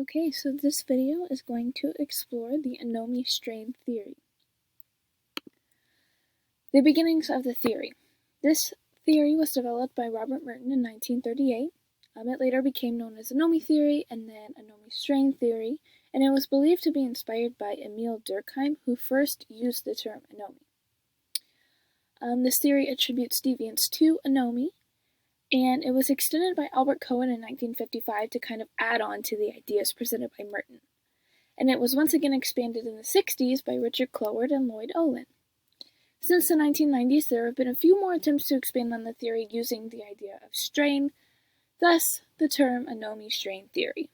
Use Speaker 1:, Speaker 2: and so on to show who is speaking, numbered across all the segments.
Speaker 1: Okay, so this video is going to explore the Anomie-Strain Theory. The beginnings of the theory. This theory was developed by Robert Merton in 1938. It later became known as Anomie theory and then Anomie-Strain theory, and it was believed to be inspired by Emil Durkheim, who first used the term anomie. This theory attributes deviance to anomie, and it was extended by Albert Cohen in 1955 to kind of add on to the ideas presented by Merton. And it was once again expanded in the 60s by Richard Cloward and Lloyd Olin. Since the 1990s, there have been a few more attempts to expand on the theory using the idea of strain, thus the term Anomie-Strain Theory.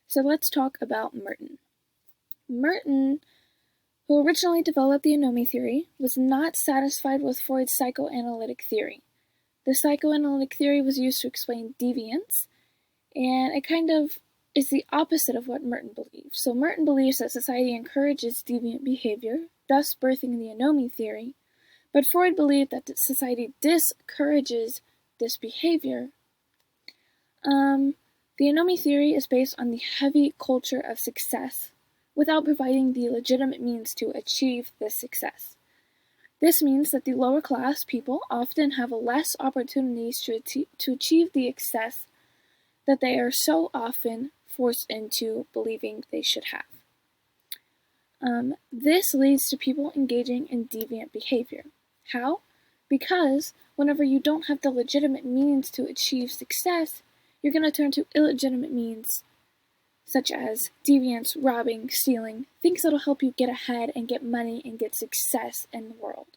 Speaker 1: So let's talk about Merton. Merton, who originally developed the anomie theory, was not satisfied with Freud's psychoanalytic theory. The psychoanalytic theory was used to explain deviance, and it kind of is the opposite of what Merton believes. So Merton believes that society encourages deviant behavior, thus birthing the anomie theory, but Freud believed that society discourages this behavior. The anomie theory is based on the heavy culture of success, without providing the legitimate means to achieve this success. This means that the lower class people often have less opportunities to achieve the success that they are so often forced into believing they should have. This leads to people engaging in deviant behavior. How? Because whenever you don't have the legitimate means to achieve success, you're going to turn to illegitimate means, such as deviance, robbing, stealing, things that will help you get ahead and get money and get success in the world.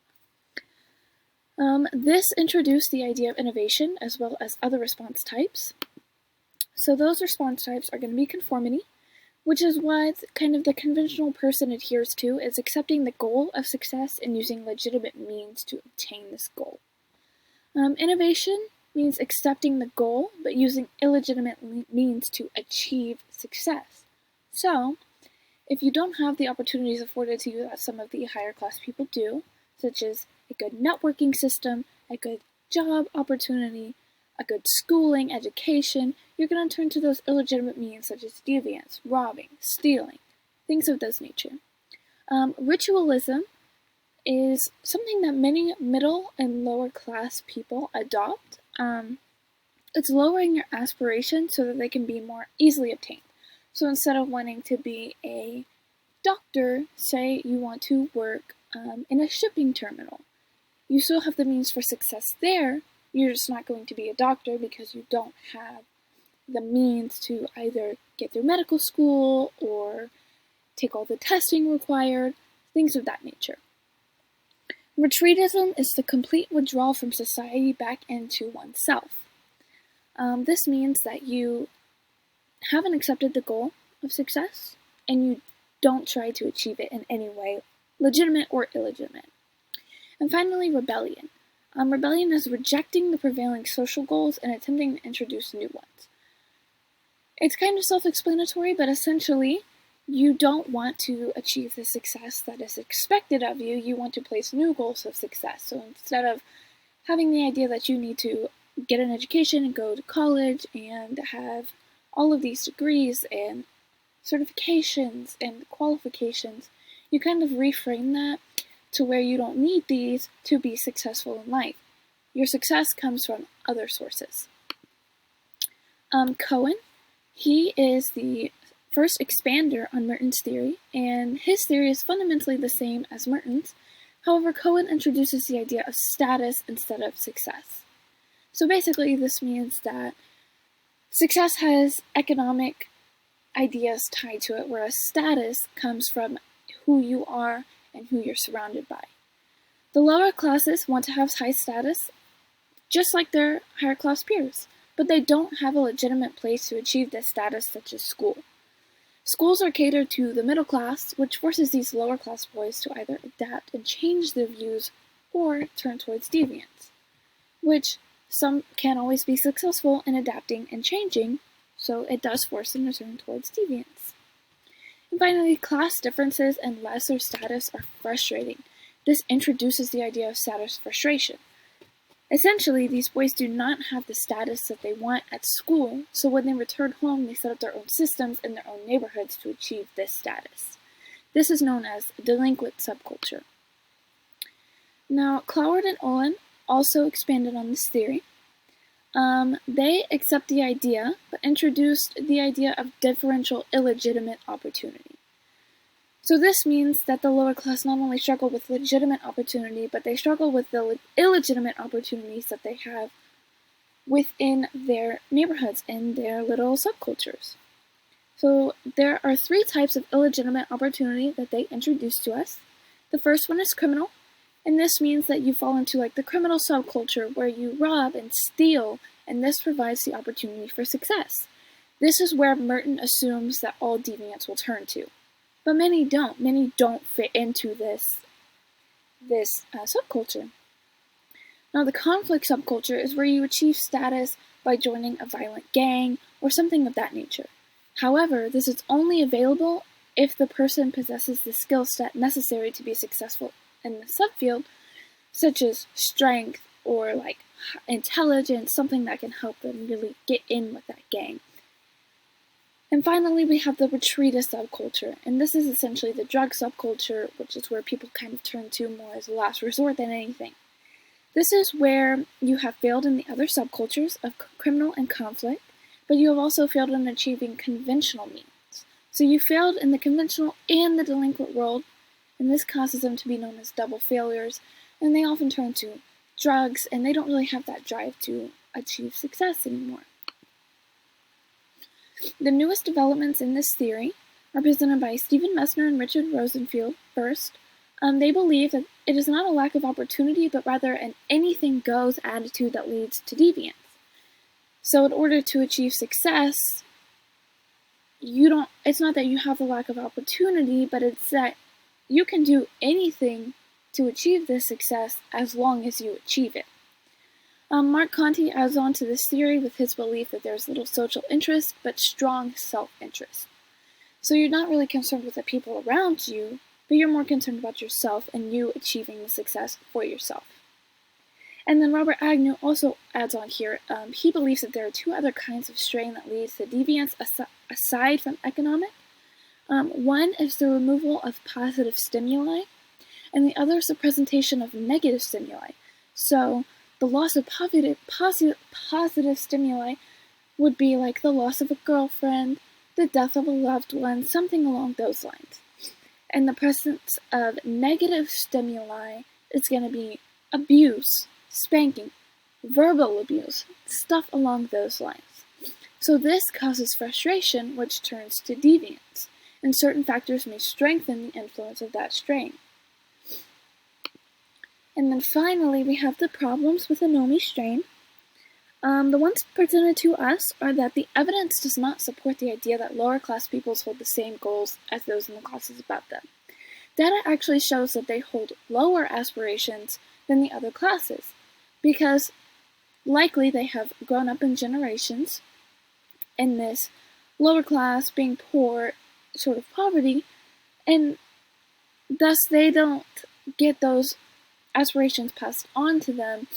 Speaker 1: This introduced the idea of innovation as well as other response types. So those response types are going to be conformity, which is what kind of the conventional person adheres to, is accepting the goal of success and using legitimate means to obtain this goal. Innovation means accepting the goal but using illegitimate means to achieve success. So, if you don't have the opportunities afforded to you that some of the higher class people do, such as a good networking system, a good job opportunity, a good schooling, education, you're going to turn to those illegitimate means such as deviance, robbing, stealing, things of this nature. Ritualism is something that many middle and lower class people adopt. It's lowering your aspirations so that they can be more easily obtained. So instead of wanting to be a doctor, say you want to work in a shipping terminal. You still have the means for success there, you're just not going to be a doctor because you don't have the means to either get through medical school or take all the testing required, things of that nature. Retreatism is the complete withdrawal from society back into oneself. This means that you haven't accepted the goal of success and you don't try to achieve it in any way, legitimate or illegitimate. And finally, rebellion. Rebellion is rejecting the prevailing social goals and attempting to introduce new ones. It's kind of self-explanatory, but essentially, you don't want to achieve the success that is expected of you. You want to place new goals of success. So instead of having the idea that you need to get an education and go to college and have all of these degrees and certifications and qualifications, you kind of reframe that to where you don't need these to be successful in life. Your success comes from other sources. Cohen, he is the first expander on Merton's theory, and his theory is fundamentally the same as Merton's. However, Cohen introduces the idea of status instead of success. So basically, this means that success has economic ideas tied to it, whereas status comes from who you are and who you're surrounded by. The lower classes want to have high status, just like their higher class peers, but they don't have a legitimate place to achieve this status, such as school. Schools are catered to the middle class, which forces these lower class boys to either adapt and change their views or turn towards deviance, which some can't always be successful in adapting and changing, so it does force them to turn towards deviance. And finally, class differences and lesser status are frustrating. This introduces the idea of status frustration. Essentially, these boys do not have the status that they want at school, so when they return home, they set up their own systems in their own neighborhoods to achieve this status. This is known as delinquent subculture. Now, Cloward and Olin also expanded on this theory. They accept the idea, but introduced the idea of differential illegitimate opportunity. So this means that the lower class not only struggle with legitimate opportunity, but they struggle with the illegitimate opportunities that they have within their neighborhoods and their little subcultures. So there are 3 types of illegitimate opportunity that they introduce to us. The first one is criminal, and this means that you fall into like the criminal subculture where you rob and steal, and this provides the opportunity for success. This is where Merton assumes that all deviants will turn to. But many don't. Many don't fit into this subculture. Now, the conflict subculture is where you achieve status by joining a violent gang or something of that nature. However, this is only available if the person possesses the skill set necessary to be successful in the subfield, such as strength or like intelligence, something that can help them really get in with that gang. And finally, we have the retreatist subculture, and this is essentially the drug subculture, which is where people kind of turn to more as a last resort than anything. This is where you have failed in the other subcultures of criminal and conflict, but you have also failed in achieving conventional means. So you failed in the conventional and the delinquent world, and this causes them to be known as double failures, and they often turn to drugs, and they don't really have that drive to achieve success anymore. The newest developments in this theory are presented by Stephen Messner and Richard Rosenfield first. They believe that it is not a lack of opportunity, but rather an anything-goes attitude that leads to deviance. So in order to achieve success, it's not that you have a lack of opportunity, but it's that you can do anything to achieve this success as long as you achieve it. Mark Conti adds on to this theory with his belief that there's little social interest, but strong self-interest. So you're not really concerned with the people around you, but you're more concerned about yourself and you achieving the success for yourself. And then Robert Agnew also adds on here, he believes that there are 2 other kinds of strain that leads to deviance aside from economic. One is the removal of positive stimuli, and the other is the presentation of negative stimuli. So the loss of positive stimuli would be like the loss of a girlfriend, the death of a loved one, something along those lines. And the presence of negative stimuli is going to be abuse, spanking, verbal abuse, stuff along those lines. So this causes frustration, which turns to deviance, and certain factors may strengthen the influence of that strain. And then finally, we have the problems with Anomie-Strain. The ones presented to us are that the evidence does not support the idea that lower class peoples hold the same goals as those in the classes above them. Data actually shows that they hold lower aspirations than the other classes, because likely they have grown up in generations in this lower class, being poor, sort of poverty, and thus they don't get those aspirations passed on to them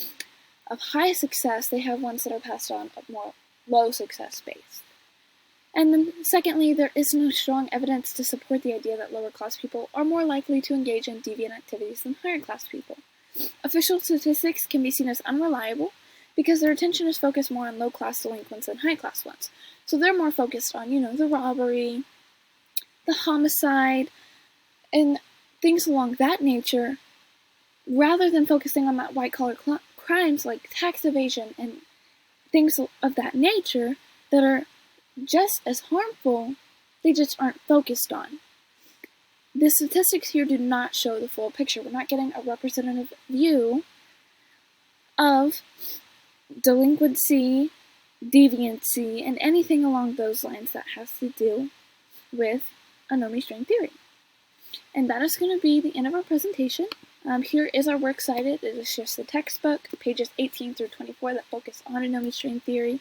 Speaker 1: of high success. They have ones that are passed on of more low success based. And then secondly, there is no strong evidence to support the idea that lower class people are more likely to engage in deviant activities than higher class people. Official statistics can be seen as unreliable because their attention is focused more on low class delinquents than high class ones. So they're more focused on, the robbery, the homicide, and things along that nature, rather than focusing on that white-collar crimes like tax evasion and things of that nature that are just as harmful, they just aren't focused on. The statistics here do not show the full picture. We're not getting a representative view of delinquency, deviancy, and anything along those lines that has to do with Anomie-Strain Theory. And that is going to be the end of our presentation. Here is our works cited. It is just the textbook, pages 18 through 24 that focus on Anomie-Strain Theory.